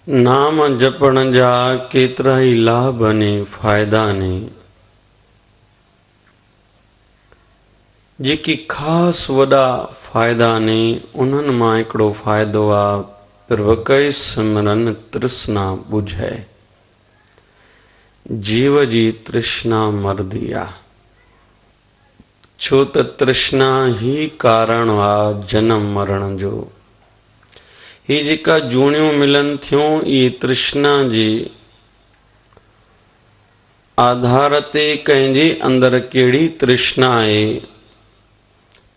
नाम जपण जा केतिरा ई लाभ ने फ़ाइदा ने, जेकी ख़ासि वॾा फ़ाइदा ने उन्हनि मां हिकिड़ो फ़ाइदो आहे प्रभकई सिमरन तृष्णा बुझे। जीव जी तृष्णा मरदी आहे, छो त तृष्णा ही कारण आहे जन्म मरण जो। ही जेका जूणियूं मिलन थियूं ये तृष्णा जे आधार ते कंहिंजे अंदर कहिड़ी तृष्णा आहे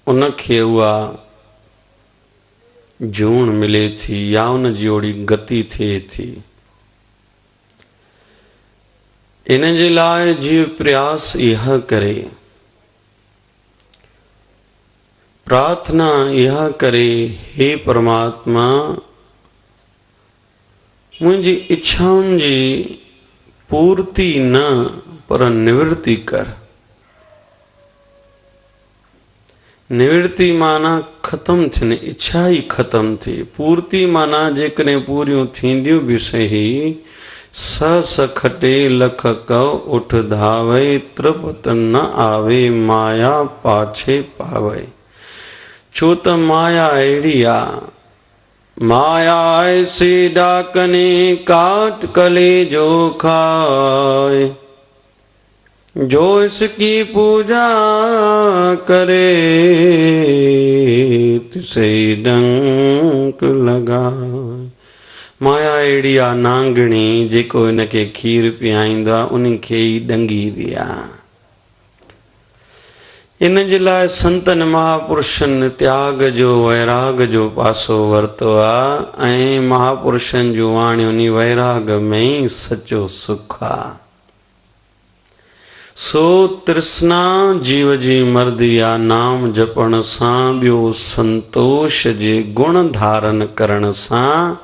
उनखे उहा जूण मिले थी या उन जी ओड़ी गति थिए थी। इन जे लाइ जीव प्रयास इहा करे, प्रार्थना इहा करे, हे परमात्मा मुझी इच्छाउनि जी पूर्ति न पर निवृत्ति कर। निवृत्ति माना खत्म थियनि, इच्छा ही खत्म थी। पूर्ति माना जेकॾहिं पूरियूं थींदियूं बि सही, स खटे लख कव उठ धावे, तृप्त न आवे माया पाछे पावे। छो त माया अहिड़ी आहे, माया ऐसे डाकने काट कलेजो खाए, जो इसकी पूजा करे तिसे डंक लगाए। माया अहिड़ी आहे नांगणी, जेको इनखे खीर पीआईंदो आहे उनखे ई डंगी दिया। इन जे लाइ संतनि महापुरुषनि त्याग जो वैराग जो पासो वरितो आहे ऐं महापुरुषनि जूं वाणियुनि वैराग में ई सचो सुख आहे। सो तृष्णा जीव जी मर्दी आहे, नाम जपण सां, ॿियो संतोष जे गुण धारण करण सां,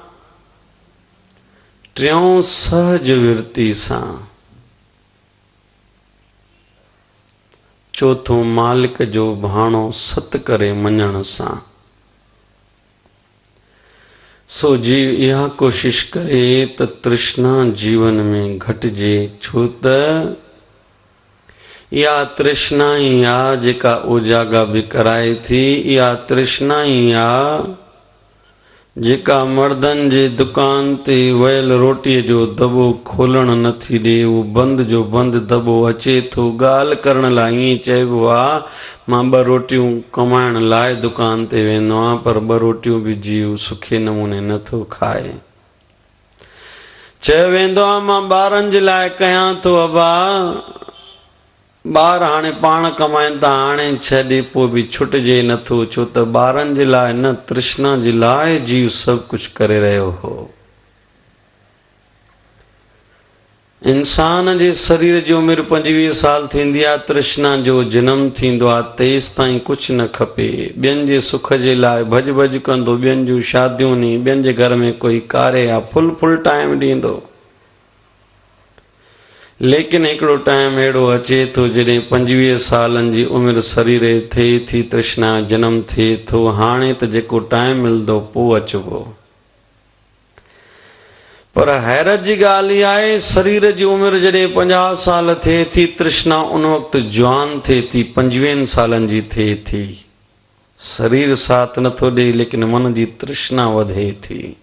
टियों सहज वृत्ति सां, चौथों मालिक जो भाणो सत करे मञण सां। सो जीव इहा कोशिश करे त तृष्णा जीवन में घटिजे, छो त इहा तृष्णा ई आहे जेका उजागा बि कराए थी। इहा तृष्णा ई आहे जेका मर्दनि जे दुकान ते वयल रोटीअ जो दॿो खोलण नथी ॾे, उहो बंदि जो बंदि दॿो अचे थो। ॻाल्हि करण लाइ ईअं चइबो आहे, मां 2 रोटियूं कमाइण लाइ दुकान ते वेंदो आहियां, पर 2 रोटियूं बि जीव सुठे नमूने नथो खाए। चयो वेंदो आहे, मां ॿारनि जे लाइ कयां थो अबा, ॿार हाणे पाण कमाइनि था, हाणे छॾे पोइ बि छुटिजे नथो, छो त ॿारनि जे लाइ न, तृष्णा जे लाइ जीव सभु कुझु करे रहियो हो। इंसान जे शरीर जी उमिरि 25 साल थींदी आहे, तृष्णा जो जनम थींदो आहे, तेसि ताईं कुझु न खपे। ॿियनि जे सुख जे लाइ भॼ भॼ कंदो, ॿियनि जूं शादियूं नी, ॿियनि जे घर में कोई कार्य आहे, फुल टाइम ॾींदो। लेकिन हिकिड़ो टाइम अहिड़ो अचे थो जॾहिं 25 सालनि जी उमिरि शरीर थिए थी, तृष्णा जनम थिए थो। हाणे त जेको टाइम मिलंदो पोइ अचिबो। पर हैरत जी ॻाल्हि इहा आहे, शरीर जी उमिरि जॾहिं 50 साल थिए थी, तृष्णा उन वक़्तु जवान थिए थी, 25 सालनि जी थिए थी। शरीर साथ नथो ॾे, लेकिन मन जी तृष्णा वधे थी।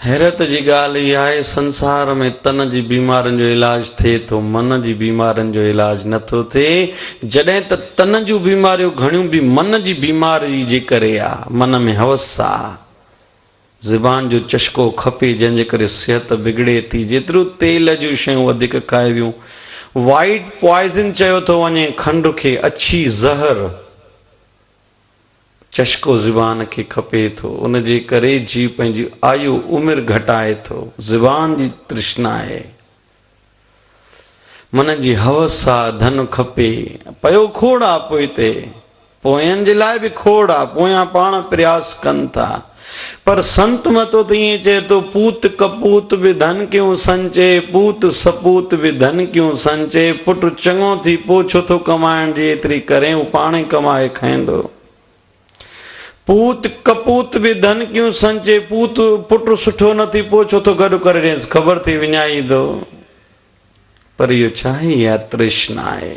हैरत जी ॻाल्हि इहा आहे, संसार में तन जी बीमारियुनि जो इलाज थिए थो, मन जी बीमारियुनि जो इलाज नथो थिए। जॾहिं त तन जूं बीमारियूं घणियूं बि मन जी बीमारी जे करे आहे, मन में हवस आहे, ज़ुबान जो चस्को खपे, जंहिंजे करे सिहत बिगड़े थी। जेतिरो तेल जूं शयूं वधीक खाइबियूं, वाइट पॉइज़न चयो थो वञे खंड खे, अछी ज़हर, चस्को ज़ुबान खे खपे थो। उन जे करे जीव पंहिंजी आयु उमिरि घटाए थो। ज़ुबान जी तृष्णा आहे, मन जी हवस आहे, धन खपे, पयो खोड़ आहे पोइते, पोयनि जे लाइ बि खोड़ आहे, पोयां पाण प्रयास कनि था। पर संत मतो त ईअं चए थो, पूत कपूत बि धन क्यों संचे, पूत सपूत बि धन क्यों संचे। पुट चङो थी पोइ छो थो कमाइण जी एतिरी करे, हू पाण ई कमाए खाईंदो। पूत कपूत भी धन क्यों संचे, पूत पुट सुठो नथी पोछो तो गॾु करे ॾेसि, ख़बर थी विञाई दो। पर इहो छा आहे, इहा तृष्णा आहे।